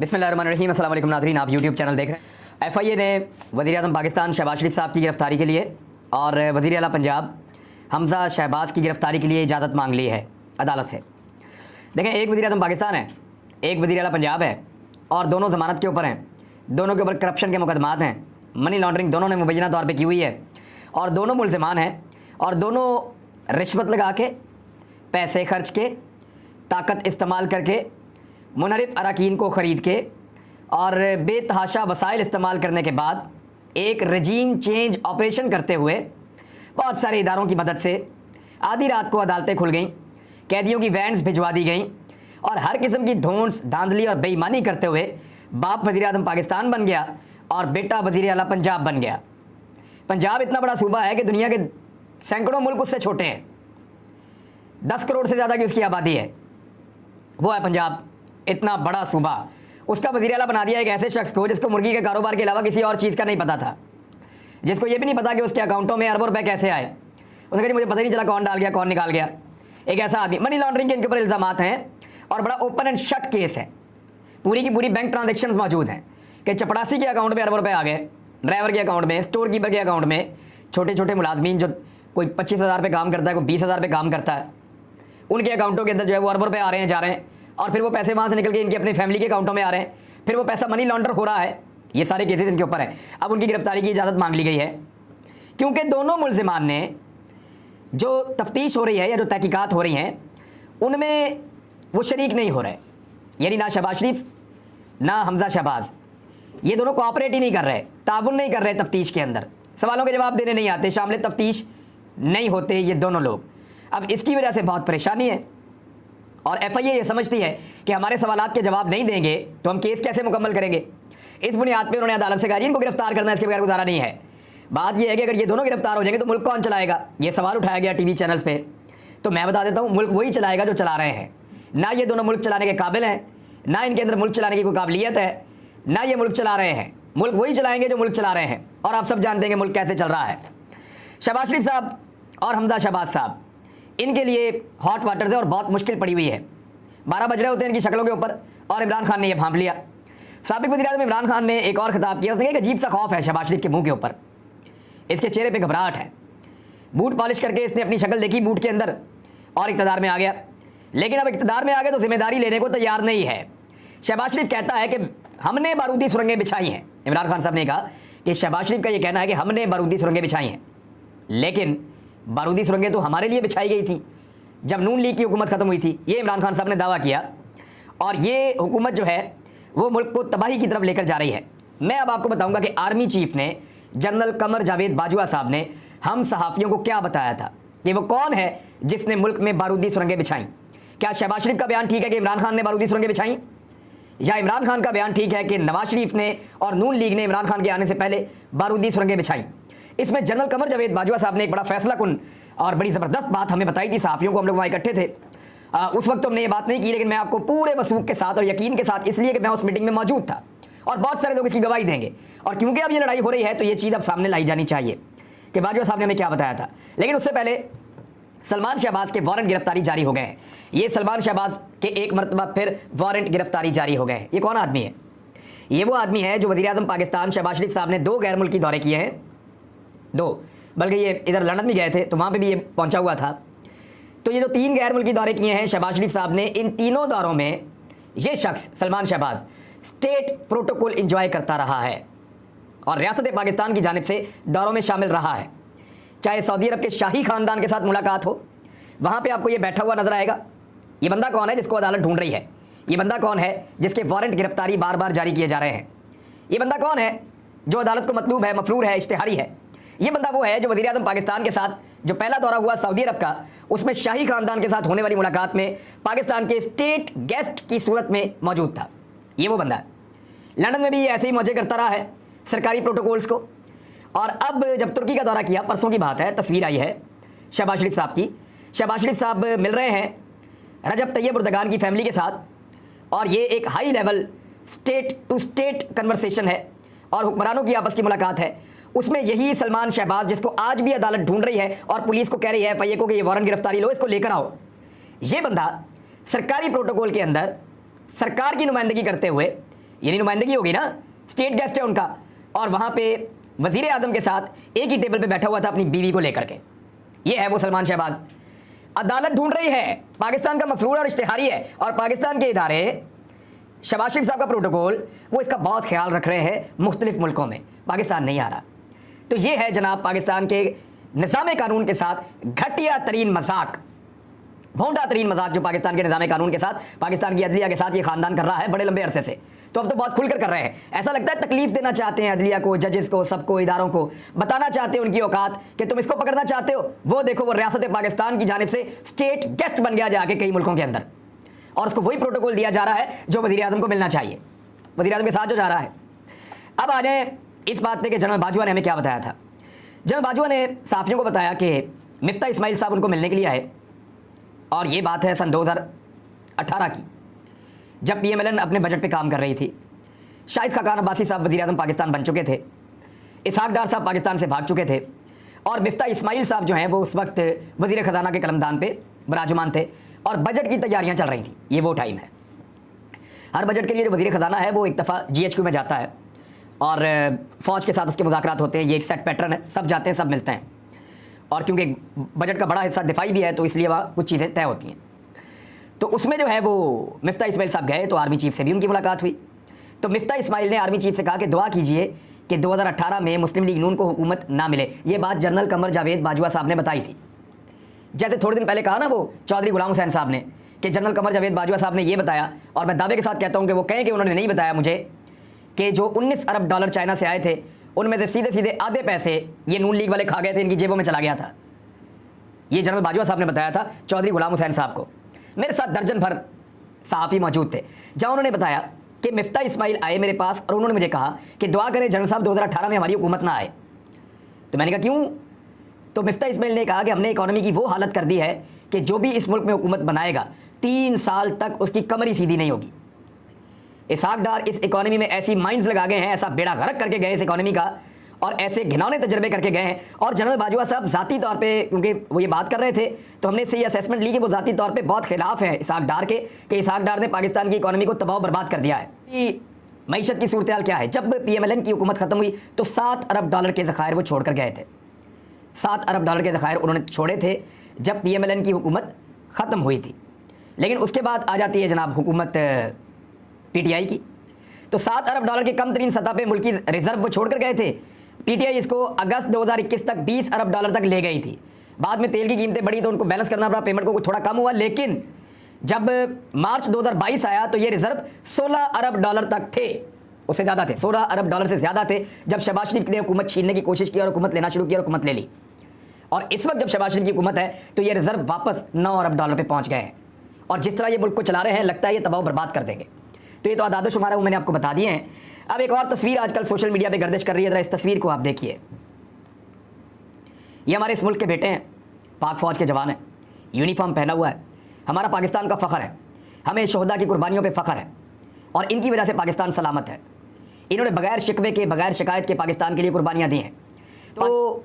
बिस्मिल्लाहिर्रहमानिर्रहीम। अस्सलाम वालेकुम नाज़रीन, आप यूट्यूब चैनल देख रहे हैं। FIA ने वज़ीर-ए-आज़म पाकिस्तान शहबाज शरीफ साहब की गिरफ़्तारी के लिए और वज़ीर आला पंजाब हमज़ा शहबाज की गिरफ़्तारी के लिए इजाज़त मांग ली है अदालत से। देखें, एक वज़ीर-ए-आज़म पाकिस्तान है, एक वज़ीर आला पंजाब है और दोनों ज़मानत के ऊपर हैं। दोनों के ऊपर करप्शन के मुकदमात हैं, मनी लॉन्ड्रिंग दोनों ने मुबैना तौर पर की हुई है और दोनों मुल्ज़िमान हैं और दोनों रिश्वत लगा के, पैसे खर्च के, ताकत इस्तेमाल करके, मुनहरिफ अराकीन को ख़रीद के और बेतहाशा वसाइल इस्तेमाल करने के बाद एक रजीम चेंज ऑपरेशन करते हुए बहुत सारे इदारों की मदद से आधी रात को अदालतें खुल गईं, कैदियों की वैन्स भिजवा दी गईं और हर किस्म की धौंस, धांधली और बेईमानी करते हुए बाप वज़ीर-ए-आज़म पाकिस्तान बन गया और बेटा वज़ीर आला पंजाब बन गया। पंजाब इतना बड़ा सूबा है कि दुनिया के सैकड़ों मुल्क उससे छोटे हैं। 10 करोड़ से ज़्यादा की उसकी आबादी है, वो है पंजाब। इतना बड़ा सूबा, उसका वज़ीर आला बना दिया एक ऐसे शख्स को जिसको मुर्गी के कारोबार के अलावा किसी और चीज़ का नहीं पता था, जिसको ये भी नहीं पता कि उसके अकाउंटों में अरबों रुपए कैसे आए। उसने कहा जी मुझे पता ही नहीं चला कौन डाल गया कौन निकाल गया। एक ऐसा आदमी, मनी लॉन्ड्रिंग के इनके ऊपर इल्ज़ामात हैं और बड़ा ओपन एंड शट केस है। पूरी की पूरी बैंक ट्रांजेक्शन मौजूद हैं कि चपड़ासी के अकाउंट में अरबों रुपए आ गए, ड्राइवर के अकाउंट में, स्टोर कीपर के अकाउंट में, छोटे छोटे मुलाजमीन जो कोई 25,000 पे काम करता है, कोई 20,000 पे काम करता है, उनके अकाउंटों के अंदर जो है वो अरबों रुपए आ रहे हैं, जा रहे हैं और फिर वो पैसे वहाँ से निकल के इनके अपने फैमिली के अकाउंटों में आ रहे हैं, फिर वो पैसा मनी लॉन्डर हो रहा है। ये सारे केसेस इनके ऊपर हैं। अब उनकी गिरफ्तारी की इजाज़त मांग ली गई है क्योंकि दोनों मुल्ज़िमान ने जो तफ्तीश हो रही है या जो तहकीकात हो रही हैं उनमें वो शरीक नहीं हो रहे, यानी ना शहबाज शरीफ ना हमज़ा शहबाज, ये दोनों कोऑपरेट ही नहीं कर रहे, ताउन नहीं कर रहे तफ्तीश के अंदर, सवालों के जवाब देने नहीं आते, शामिल तफ्तीश नहीं होते ये दोनों लोग। अब इसकी वजह से बहुत परेशानी है और FIA ये समझती है कि हमारे सवालात के जवाब नहीं देंगे तो हम केस कैसे मुकम्मल करेंगे। इस बुनियाद पर उन्होंने अदालत से कहा इनको गिरफ्तार करना, इसके बगैर गुजारा नहीं है। बात यह है कि अगर ये दोनों गिरफ्तार हो जाएंगे तो मुल्क कौन चलाएगा, ये सवाल उठाया गया TV चैनल्स पे। तो मैं बता देता हूँ, मुल्क वही चलाएगा जो चला रहे हैं। ना ये दोनों मुल्क चलाने के काबिल हैं, ना इनके अंदर मुल्क चलाने की कोई काबिलियत है, ना ये मुल्क चला रहे हैं। मुल्क वही चलाएंगे जो मुल्क चला रहे हैं और आप सब जानते हैं कि मुल्क कैसे चल रहा है। शहबाज शरीफ साहब और हमज़ा शहबाज साहब, इनके लिए हॉट वाटर से और बहुत मुश्किल पड़ी हुई है। 12 बज रहे होते हैं इनकी शक्लों के ऊपर और इमरान खान ने यह भांप लिया। साबिक वज़ीर-ए-आज़म इमरान खान ने एक और खिताब किया, उसने एक अजीब सा खौफ है शहबाज शरीफ के मुंह के ऊपर, इसके चेहरे पे घबराहट है। बूट पॉलिश करके इसने अपनी शक्ल देखी बूट के अंदर और इक़्तिदार में आ गया, लेकिन अब इक़्तिदार में आ गया तो जिम्मेदारी लेने को तैयार नहीं है। शहबाज शरीफ कहता है कि हमने बारूदी सुरंगें बिछाई हैं। इमरान खान साहब ने कहा कि शहबाज शरीफ का ये कहना है कि हमने बारूदी सुरंगें बिछाई हैं, लेकिन बारूदी सुरंगें तो हमारे लिए बिछाई गई थी जब नून लीग की हुकूमत ख़त्म हुई थी। ये इमरान खान साहब ने दावा किया और ये हुकूमत जो है वो मुल्क को तबाही की तरफ लेकर जा रही है। मैं अब आपको बताऊंगा कि आर्मी चीफ ने, जनरल कमर जावेद बाजवा साहब ने हम सहाफ़ियों को क्या बताया था कि वो कौन है जिसने मुल्क में बारूदी सुरंगें बिछाई। क्या शहबाज शरीफ का बयान ठीक है कि इमरान खान ने बारूदी सुरंगें बिछाई, या इमरान खान का बयान ठीक है कि नवाज शरीफ ने और नून लीग ने इमरान खान के आने से पहले बारूदी सुरंगें बिछाई। इसमें जनरल कमर जावेद बाजवा साहब ने एक बड़ा फैसला कुन और बड़ी ज़बरदस्त बात हमें बताई थी सहाफ़ियों को। हम लोग वहाँ इकट्ठे थे, उस वक्त तो हमने ये बात नहीं की, लेकिन मैं आपको पूरे वसूख के साथ और यकीन के साथ, इसलिए कि मैं उस मीटिंग में मौजूद था और बहुत सारे लोग इसकी गवाही देंगे और क्योंकि अब ये लड़ाई हो रही है तो ये चीज़ अब सामने लाई जानी चाहिए कि बाजवा साहब ने हमें क्या बताया था। लेकिन उससे पहले सलमान शहबाज के वारंट गिरफ्तारी जारी हो गए हैं। ये सलमान शहबाज के एक मरतबा फिर वारंट गिरफ्तारी जारी हो गए हैं। ये कौन आदमी है? ये वो आदमी है जो वज़ीर-ए-आज़म पाकिस्तान शहबाज शरीफ साहब ने 2 गैर मुल्की दौरे किए हैं, 2, बल्कि ये इधर लंदन भी गए थे तो वहाँ पे भी ये पहुँचा हुआ था। तो ये जो 3 गैर मुल्की दौरे किए हैं शहबाज शरीफ साहब ने, इन तीनों दौरों में ये शख्स Salman Shahbaz state protocol enjoy करता रहा है और रियासत पाकिस्तान की जानिब से दौरों में शामिल रहा है। चाहे सऊदी अरब के शाही ख़ानदान के साथ मुलाकात हो, वहाँ पे आपको ये बैठा हुआ नजर आएगा। ये बंदा कौन है जिसको अदालत ढूंढ रही है? ये बंदा कौन है जिसके वारंट गिरफ्तारी बार बार जारी किए जा रहे हैं? ये बंदा कौन है जो अदालत को मतलूब है, मफरूर है, इश्तिहारी है? ये बंदा वो है जो वज़ीर-ए-आज़म पाकिस्तान के साथ जो पहला दौरा हुआ सऊदी अरब का, उसमें शाही ख़ानदान के साथ होने वाली मुलाकात में पाकिस्तान के स्टेट गेस्ट की सूरत में मौजूद था। ये वो बंदा है। लंदन में भी ये ऐसे ही मौजे करता रहा है सरकारी प्रोटोकॉल्स को, और अब जब तुर्की का दौरा किया, परसों की बात है, तस्वीर आई है शहबाज शरीफ साहब की। शहबाज शरीफ साहब मिल रहे हैं रजब तैयब उर्दगान की फैमिली के साथ और ये एक high level state to state conversation है और हुक्मरानों की आपस की मुलाकात है। उसमें यही सलमान शहबाज, जिसको आज भी अदालत ढूंढ रही है और पुलिस को कह रही है FIA को कि ये वारंट गिरफ्तारी लो, इसको लेकर आओ, ये बंदा सरकारी प्रोटोकॉल के अंदर सरकार की नुमाइंदगी करते हुए यानी नुमाइंदगी होगी ना, स्टेट गेस्ट है उनका, और वहाँ पे वजीर आजम के साथ एक ही टेबल पे बैठा हुआ था अपनी बीवी को लेकर के। ये है वो सलमान शहबाज। अदालत ढूंढ रही है, पाकिस्तान का मफरूर और इश्तिहारी है, और पाकिस्तान के इदारे, शहबाज शरीफ साहब का प्रोटोकॉल, वो इसका बहुत ख्याल रख रहे हैं मुख्तलिफ मुल्कों में, पाकिस्तान नहीं आ रहा। तो ये है जनाब पाकिस्तान के निज़ाम कानून के साथ घटिया तरीन मजाक, भोंडा तरीन मजाक जो पाकिस्तान के निज़ाम कानून के साथ, पाकिस्तान की अदलिया के साथ ये खानदान कर रहा है बड़े लंबे अरसे से। तो अब तो बहुत खुलकर कर रहे हैं। ऐसा लगता है तकलीफ देना चाहते हैं अदलिया को, जजेस को, सबको, इदारों को, बताना चाहते हैं उनकी औकात कि तुम इसको पकड़ना चाहते हो। वो देखो, वो रियासत पाकिस्तान की जानिब से स्टेट गेस्ट बन गया जाके कई मुल्कों के अंदर, और उसको वही प्रोटोकॉल दिया जा रहा है जो वज़ीर आज़म को मिलना चाहिए, वज़ीर आज़म के साथ जो जा रहा है। अब आ जाए इस बात पे कि जनरल बाजवा ने हमें क्या बताया था। जनरल बाजवा ने साफियों को बताया कि मिफ्ता इस्माइल साहब उनको मिलने के लिए आए, और ये बात है सन 2018 की, जब PMLN अपने बजट पे काम कर रही थी। शाहिद खाकान अब्बासी साहब वज़ीर आज़म पाकिस्तान बन चुके थे, इसहाक डार साहब पाकिस्तान से भाग चुके थे, और मिफ्ता इस्माइल साहब जो हैं वो उस वक्त वज़ीर ख़जाना के कलमदान पे विराजमान थे, और बजट की तैयारियां चल रही थी। ये वो टाइम है, हर बजट के लिए जो वज़ीर ख़जाना है वो एक दफ़ा GHQ में जाता है, और फ़ौज के साथ उसके मुज़ाकरात होते हैं। ये एक सेट पैटर्न है, सब जाते हैं, सब मिलते हैं, और क्योंकि बजट का बड़ा हिस्सा दिफाई भी है तो इसलिए वहाँ कुछ चीज़ें तय होती हैं। तो उसमें जो है वो मिफ्ता इस्माइल साहब गए, तो आर्मी चीफ से भी उनकी मुलाकात हुई। तो मिफ्ता इस्माइल ने आर्मी चीफ से कहा कि दुआ कीजिए कि 2018 में मुस्लिम लीग नून को हुकूमत ना मिले। ये बात जनरल कमर जावेद बाजवा साहब ने बताई थी। जैसे थोड़े दिन पहले कहा ना वो चौधरी गुलाम हुसैन साहब ने कि जनरल कमर जावेद बाजवा साहब ने ये बताया, और मैं दावे के साथ कहता हूँ कि वो कहें कि उन्होंने नहीं बताया मुझे, कि जो 19 अरब डॉलर चाइना से आए थे उनमें से सीधे सीधे आधे पैसे ये नून लीग वाले खा गए थे, इनकी जेबों में चला गया था। ये जनरल बाजवा साहब ने बताया था चौधरी गुलाम हुसैन साहब को। मेरे साथ दर्जन भर सहाफ़ी मौजूद थे, जहाँ उन्होंने बताया कि मिफ्ता इस्माइल आए मेरे पास और उन्होंने मुझे कहा कि दुआ करें जनरल साहब 2018 में हमारी हुकूमत ना आए। तो मैंने कहा क्यों? तो मिफ्ता इस्माइल ने कहा कि हमने इकॉनमी की वो हालत कर दी है कि जो भी इस मुल्क में हुकूमत बनाएगा 3 साल तक उसकी कमर ही सीधी नहीं होगी। इसहाक डार इस इकॉनमी में ऐसी माइंड्स लगा गए हैं, ऐसा बेड़ा गर्क करके गए इस इकॉनमी का, और ऐसे घिनौने तजर्बे करके गए हैं। और जनरल बाजवा साहब ज़ाती तौर पे, क्योंकि वो ये बात कर रहे थे तो हमने इससे ये असेसमेंट ली कि वो ज़ाती तौर पे बहुत खिलाफ है इसहाक डार के, कि इसहाक डार ने पाकिस्तान की इकॉनमी को तबाह बर्बाद कर दिया है। कि मईशत की सूरत हाल क्या है, जब PMLN की हुकूमत ख़त्म हुई तो 7 अरब डॉलर के ज़खायर वो छोड़ कर गए थे। 7 अरब डॉलर के ज़खायर उन्होंने छोड़े थे जब PMLN की हुकूमत ख़त्म हुई थी। लेकिन उसके बाद आ जाती है जनाब हुकूमत PTI की, तो 7 अरब डॉलर के कम तरीन सतह पे मुल्की रिजर्व वो छोड़ कर गए थे। PTI इसको अगस्त 2021 तक 20 अरब डॉलर तक ले गई थी। बाद में तेल की कीमतें बढ़ी तो उनको बैलेंस करना पड़ा, पेमेंट को थोड़ा कम हुआ। लेकिन जब मार्च 2022 आया तो ये रिजर्व 16 अरब डॉलर तक थे, उससे ज़्यादा थे, 16 अरब डॉलर से ज़्यादा थे जब शहबाज शरीफ ने हुकूमत छीनने की कोशिश की और हुकूमत लेना शुरू किया और हुकूमत ले ली। और इस वक्त जब शहबाज शरीफ की हुकूमत है तो ये रिजर्व वापस 9 अरब डॉलर पर पहुँच गए हैं, और जिस तरह ये मुल्क को चला रहे हैं लगता है ये तबाह बर्बाद कर देंगे। तो ये तो आदाद शुमार है वो मैंने आपको बता दिए हैं। अब एक और तस्वीर आजकल सोशल मीडिया पे गर्दिश कर रही है, ज़रा इस तस्वीर को आप देखिए। ये हमारे इस मुल्क के बेटे हैं, पाक फ़ौज के जवान हैं, यूनिफॉर्म पहना हुआ है, हमारा पाकिस्तान का फ़ख्र है, हमें शोहदा की कुर्बानियों पे फ़ख्र है, और इनकी वजह से पाकिस्तान सलामत है। इन्होंने बगैर शिकवे के, बगैर शिकायत के पाकिस्तान के लिए कुर्बानियाँ दी हैं, तो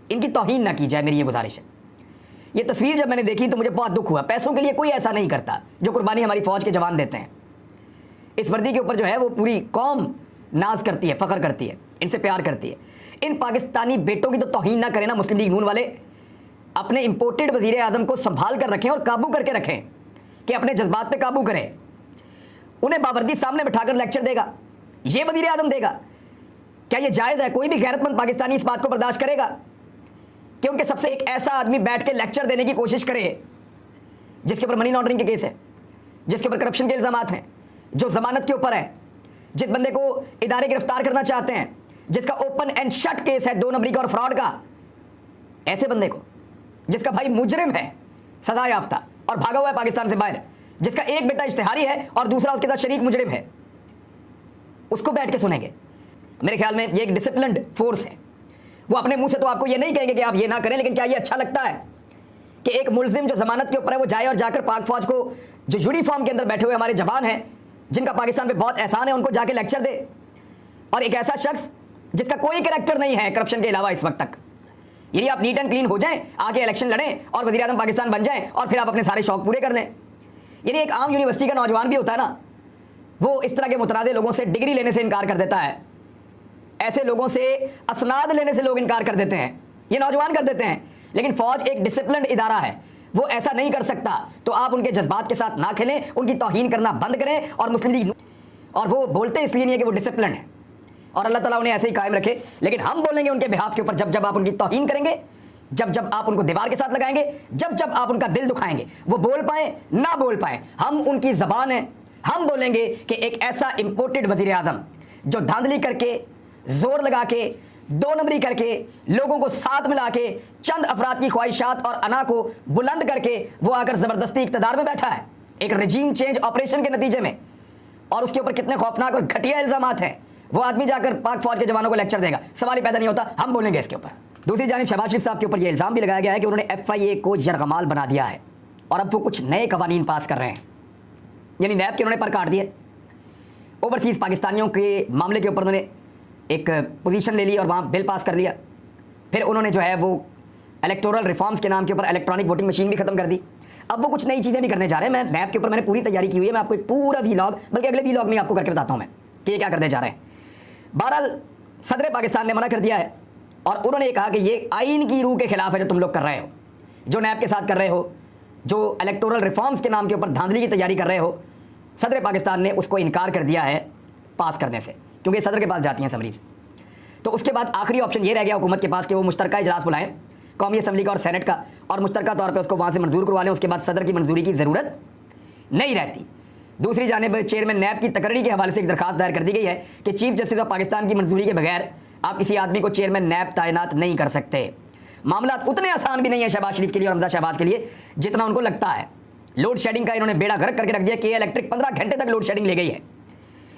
इनकी तौहीन ना की जाए, मेरी ये गुजारिश है। ये तस्वीर जब मैंने देखी तो मुझे बहुत दुख हुआ। पैसों के लिए कोई ऐसा नहीं करता जो कुर्बानी हमारी फ़ौज के जवान देते हैं। इस वर्दी के ऊपर जो है वो पूरी कौम नाज करती है, फ़ख्र करती है, इनसे प्यार करती है। इन पाकिस्तानी बेटों की तो तौहीन ना करें ना मुस्लिम लीग नून वाले। अपने इंपोर्टेड वज़ीर आज़म को संभाल कर रखें और काबू करके रखें, कि अपने जज्बात पे काबू करें। उन्हें बावर्दी सामने बिठाकर लेक्चर देगा, ये वज़ीर आज़म देगा? क्या ये जायज़ है? कोई भी गैरतमंद पाकिस्तानी इस बात को बर्दाश्त करेगा कि उनके सबसे एक ऐसा आदमी बैठ के लेक्चर देने की कोशिश करे जिसके ऊपर मनी लॉन्ड्रिंग के केस है, जिसके ऊपर करप्शन के इल्ज़ामात हैं, जो ज़मानत के ऊपर है, जिस बंदे को इदारे गिरफ्तार करना चाहते हैं, जिसका ओपन एंड शट केस है 2 नंबरी का और फ्रॉड का? ऐसे बंदे को, जिसका भाई मुजरिम है, सजा याफ्ता और भागा हुआ है पाकिस्तान से बाहर, जिसका एक बेटा इश्तिहारी है और दूसरा उसके साथ शरीक मुजरिम है, उसको बैठ के सुनेंगे? मेरे ख्याल में ये एक डिसिप्लिन्ड फोर्स है। वो अपने मुंह से तो आपको ये नहीं कहेंगे कि आप ये ना करें, लेकिन क्या ये अच्छा लगता है कि एक मुलजिम जो जमानत के ऊपर है वो जाए और जाकर पाक फौज को, जो यूनिफॉर्म के अंदर बैठे हुए हमारे जवान हैं जिनका पाकिस्तान पे बहुत एहसान है, उनको जाके लेक्चर दे? और एक ऐसा शख्स जिसका कोई कैरेक्टर नहीं है करप्शन के अलावा इस वक्त तक। यदि आप नीट एंड क्लीन हो जाएं, आगे इलेक्शन लड़ें और वज़ीर आज़म पाकिस्तान बन जाएं और फिर आप अपने सारे शौक पूरे कर लें। यदि एक आम यूनिवर्सिटी का नौजवान भी होता है ना, वो इस तरह के मुतनाज़े लोगों से डिग्री लेने से इनकार कर देता है, ऐसे लोगों से असनाद लेने से लोग इनकार कर देते हैं, ये नौजवान कर देते हैं। लेकिन फ़ौज एक डिसिप्लिन इदारा है, वो ऐसा नहीं कर सकता। तो आप उनके जज्बात के साथ ना खेलें, उनकी तौहीन करना बंद करें। और मुस्लिम लीग, और वो बोलते इसलिए नहीं है कि वो डिसिप्लिन है, और अल्लाह ताला उन्हें ऐसे ही कायम रखे। लेकिन हम बोलेंगे उनके बिहाफ के ऊपर, जब जब आप उनकी तौहीन करेंगे, जब जब आप उनको दीवार के साथ लगाएंगे, जब जब आप उनका दिल दुखाएंगे, वो बोल पाए ना बोल पाए, हम उनकी ज़बान है। हम बोलेंगे कि एक ऐसा इम्पोर्टेड वज़ीर आज़म जो धांधली करके, जोर लगा के, दो नंबरी करके, लोगों को साथ मिला के, चंद अफराद की ख्वाहिशात और अना को बुलंद करके वो आकर ज़बरदस्ती इक़्तिदार में बैठा है एक रजीम चेंज ऑपरेशन के नतीजे में, और उसके ऊपर कितने खौफनाक और घटिया इल्ज़ामात हैं। वो आदमी जाकर पाक फौज के जवानों को लेक्चर देगा, सवाल ही पैदा नहीं होता। हम बोलेंगे इसके ऊपर। दूसरी जानिब शहबाज शरीफ साहब के ऊपर यह इल्ज़ाम भी लगाया गया है कि उन्होंने FIA को यरगमाल बना दिया है, और अब वो कुछ नए कवानीन पास कर रहे हैं, यानी नैब के उन्होंने पर काट दिए। ओवरसीज़ पाकिस्तानियों के मामले के ऊपर उन्होंने एक पोजीशन ले ली और वहाँ बिल पास कर दिया। फिर उन्होंने जो है वो इलेक्टोरल रिफॉर्म्स के नाम के ऊपर इलेक्ट्रॉनिक वोटिंग मशीन भी खत्म कर दी। अब वो कुछ नई चीज़ें भी करने जा रहे हैं। मैं नैब के ऊपर मैंने पूरी तैयारी की हुई है, मैं आपको एक पूरा वीलॉग, बल्कि अगले वीलॉग में आपको करके बताता हूँ मैं कि ये क्या करने जा रहे हैं। बहरहाल सदर पाकिस्तान ने मना कर दिया है, और उन्होंने कहा कि ये आइन की रूह के खिलाफ है जो तुम लोग कर रहे हो, जो नैब के साथ कर रहे हो, जो इलेक्टोरल रिफॉर्म्स के नाम के ऊपर धांधली की तैयारी कर रहे हो। सदर पाकिस्तान ने उसको इनकार कर दिया है पास करने से, क्योंकि सदर के पास जाती हैं समरीज़। तो उसके बाद आखिरी ऑप्शन ये रह गया हुकूमत के पास कि वो मुश्तरका इजलास बुलाएं, कौमी असम्बली का और सेनेट का, और मुश्तरका तौर पे उसको वहाँ से मंजूर करवा लें। उसके बाद सदर की मंजूरी की ज़रूरत नहीं रहती। दूसरी जानिब चेयरमैन नैब की तकर्री के हवाले से एक दरखास्त दायर कर दी गई है कि चीफ जस्टिस ऑफ पाकिस्तान की मंजूरी के बगैर आप किसी आदमी को चेयरमैन नैब तैनात नहीं कर सकते। मामला उतने आसान भी नहीं है शहबाज शरीफ के लिए और हमजा शहबाज के लिए जितना उनको लगता है। लोड शेडिंग का इन्होंने बेड़ा गर्क करके रख दिया कि इलेक्ट्रिक 15 घंटे तक लोड शेडिंग ले गई है।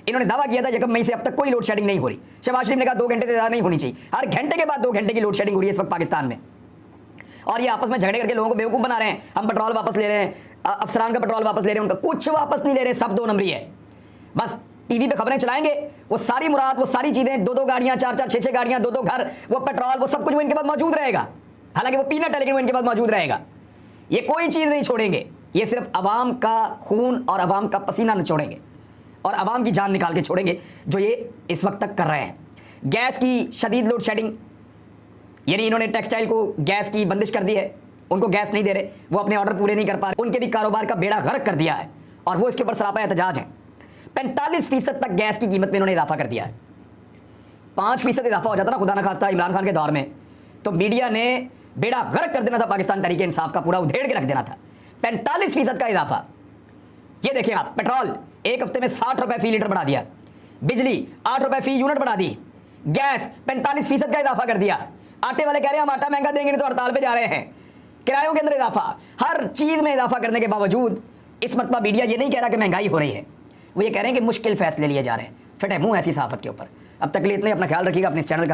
इन्होंने दावा किया था 1 मई से अब तक कोई लोड शेडिंग नहीं हो रही। शहबाज शरीफ ने कहा 2 घंटे से ज़्यादा नहीं होनी चाहिए, हर घंटे के बाद 2 घंटे की लोड शेडिंग हो रही है इस वक्त पाकिस्तान में। और ये आपस में झगड़े करके लोगों को बेवकूफ़ बना रहे हैं। हम पेट्रोल वापस ले रहे हैं, अफसरान का पेट्रोल वापस ले रहे हैं, उनका कुछ वापस नहीं ले रहे, सब 2 नंबरी है। बस टीवी पे खबरें चलाएंगे, वो सारी मुराद, वो सारी चीज़ें, 2-2 गाड़ियाँ, 4-4, 6-6 गाड़ियाँ, 2-2 घर, वो पेट्रोल, वो सब कुछ वो इनके पास मौजूद रहेगा। हालांकि वो पीनट है, लेकिन वो इनके पास मौजूद रहेगा। ये कोई चीज़ नहीं छोड़ेंगे, ये सिर्फ अवाम का खून और अवाम का पसीना निचोड़ेंगे और अवाम की जान निकाल के छोड़ेंगे, जो ये इस वक्त तक कर रहे हैं। गैस की शदीद लोड शेडिंग, यानी इन्होंने टेक्सटाइल को गैस की बंदिश कर दी है, उनको गैस नहीं दे रहे, वो अपने ऑर्डर पूरे नहीं कर पा रहे, उनके भी कारोबार का बेड़ा गर्क कर दिया है, और वो इसके ऊपर सरापा एहतजाज है। 45% तक गैस की कीमत में इन्होंने इजाफा कर दिया है। 5% इजाफा हो जाता ना खुदा न खास्ता इमरान खान के दौर में, तो मीडिया ने बेड़ा गर्क कर देना था पाकिस्तान तहरीक इंसाफ का, पूरा उधेड़ के रख देना था। 45% का इजाफा। ये देखिए आप, पेट्रोल 1 हफ्ते में 60 रुपए फी लीटर बढ़ा दिया, बिजली 8 रुपए फी यूनिट बढ़ा दी, गैस 45% का इजाफा कर दिया। आटे वाले कह रहे हैं हम आटा महंगा देंगे नहीं तो हड़ताल पे जा रहे हैं। किरायों के अंदर इजाफा, हर चीज़ में इजाफा करने के बावजूद इस मरतबा मीडिया ये नहीं कह रहा कि महंगाई हो रही है, वो ये कह रहे हैं कि मुश्किल फैसले लिए जा रहे हैं। फटे मुंह ऐसी सहाफत के ऊपर। अब तक के लिए इतना ही, अपना ख्याल रखिएगा, अपने इस चैनल का भी।